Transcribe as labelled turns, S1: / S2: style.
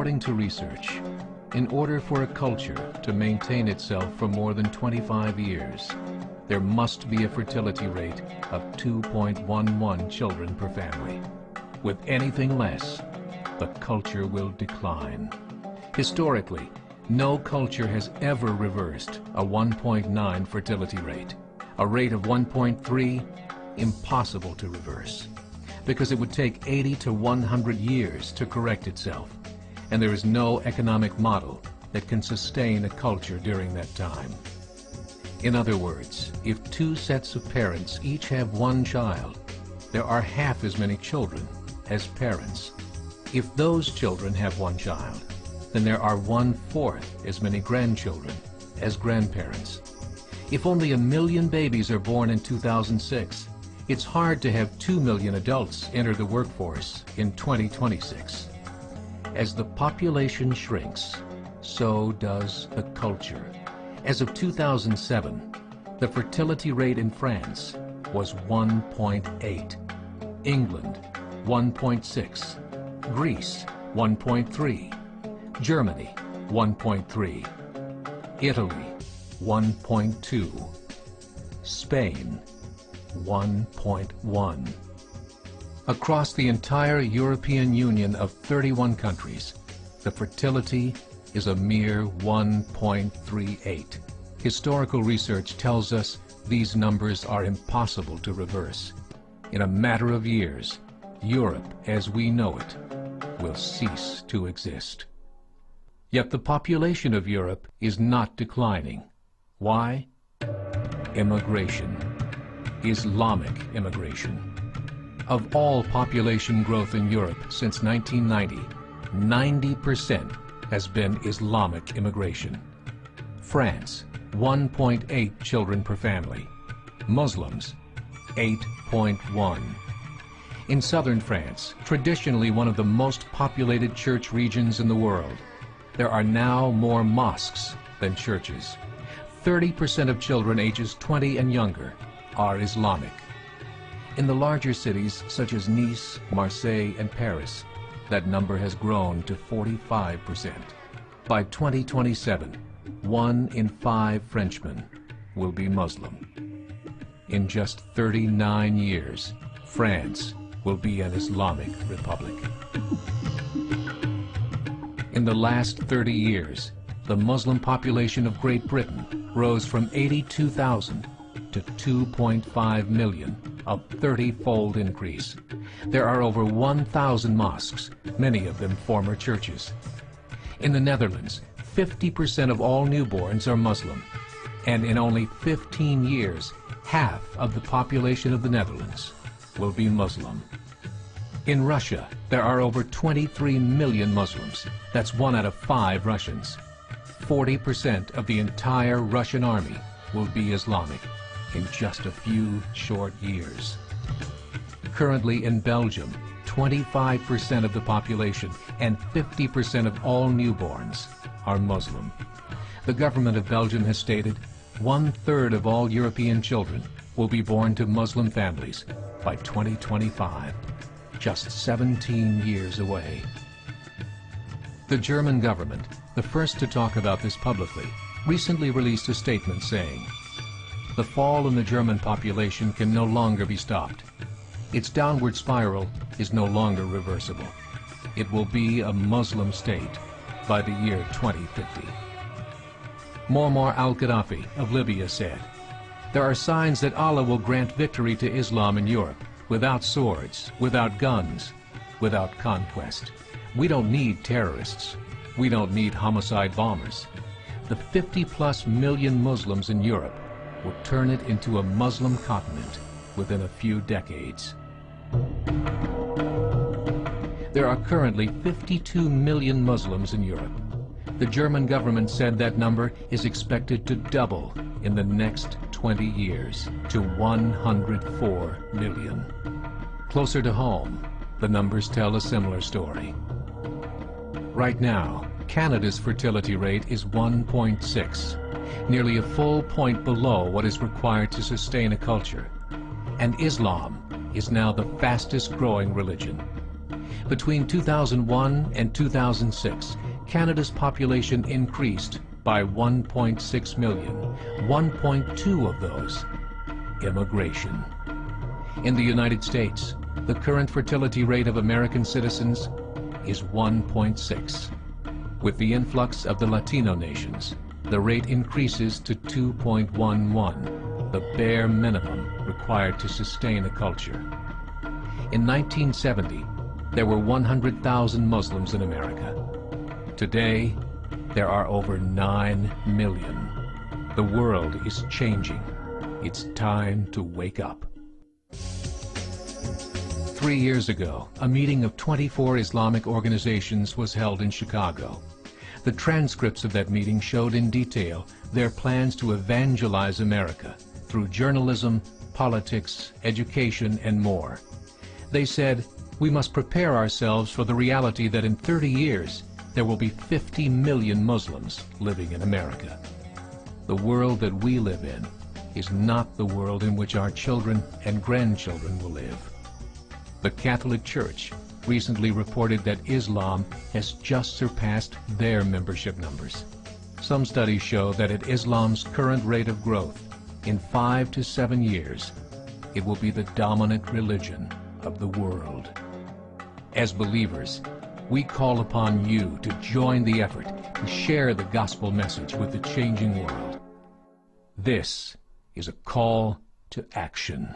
S1: According to research, in order for a culture to maintain itself for more than 25 years, there must be a fertility rate of 2.11 children per family. With anything less, the culture will decline. Historically, no culture has ever reversed a 1.9 fertility rate. A rate of 1.3, impossible to reverse, because it would take 80 to 100 years to correct itself, and there is no economic model that can sustain a culture during that time. In other words, if two sets of parents each have one child, there are half as many children as parents. If those children have one child, then there are 1/4 as many grandchildren as grandparents. If only 1 million babies are born in 2006, it's hard to have 2 million adults enter the workforce in 2026. As the population shrinks, so does the culture. As of 2007, the fertility rate in France was 1.8, England 1.6, Greece 1.3, Germany 1.3, Italy 1.2, Spain 1.1. Across the entire European Union of 31 countries, the fertility is a mere 1.38. Historical research tells us these numbers are impossible to reverse. In a matter of years, Europe as we know it will cease to exist. Yet the population of Europe is not declining. Why? Immigration. Islamic immigration. Of all population growth in Europe since 1990, 90% has been Islamic immigration. France, 1.8 children per family. Muslims, 8.1. In southern France, traditionally one of the most populated church regions in the world, there are now more mosques than churches. 30% of children ages 20 and younger are Islamic. In the larger cities such as Nice, Marseille, and Paris, that number has grown to 45%. By 2027, 1 in 5 Frenchmen will be Muslim. In just 39 years, France will be an Islamic republic. In the last 30 years, the Muslim population of Great Britain rose from 82,000 to 2.5 million, a 30-fold increase. There are over 1,000 mosques, many of them former churches. In the Netherlands, 50% of all newborns are Muslim, and in only 15 years, half of the population of the Netherlands will be Muslim. In Russia, there are over 23 million Muslims. That's 1 out of 5 Russians. 40% of the entire Russian army will be Islamic in just a few short years. Currently in Belgium, 25% of the population and 50% of all newborns are Muslim. The government of Belgium has stated 1/3 of all European children will be born to Muslim families by 2025, just 17 years away. The German government, the first to talk about this publicly, recently released a statement saying, "The fall in the German population can no longer be stopped. Its downward spiral is no longer reversible. It will be a Muslim state by the year 2050. Muammar al-Gaddafi of Libya said, "There are signs that Allah will grant victory to Islam in Europe without swords, without guns, without conquest. We don't need terrorists. We don't need homicide bombers. The 50+ million Muslims in Europe will turn it into a Muslim continent within a few decades." There are currently 52 million Muslims in Europe. The German government said that number is expected to double in the next 20 years to 104 million. Closer to home, the numbers tell a similar story. Right now, Canada's fertility rate is 1.6, nearly a full point below what is required to sustain a culture. And Islam is now the fastest growing religion. Between 2001 and 2006, Canada's population increased by 1.6 million, 1.2 of those immigration. In the United States, the current fertility rate of American citizens is 1.6. With the influx of the Latino nations, the rate increases to 2.11, the bare minimum required to sustain a culture. In 1970, there were 100,000 Muslims in America. Today, there are over 9 million. The world is changing. It's time to wake up. 3 years ago, a meeting of 24 Islamic organizations was held in Chicago. The transcripts of that meeting showed in detail their plans to evangelize America through journalism, politics, education, and more. They said, we must prepare ourselves for the reality that in 30 years, there will be 50 million Muslims living in America. The world that we live in is not the world in which our children and grandchildren will live. The Catholic Church recently reported that Islam has just surpassed their membership numbers. Some studies show that at Islam's current rate of growth, in 5 to 7 years, it will be the dominant religion of the world. As believers, we call upon you to join the effort to share the gospel message with the changing world. This is a call to action.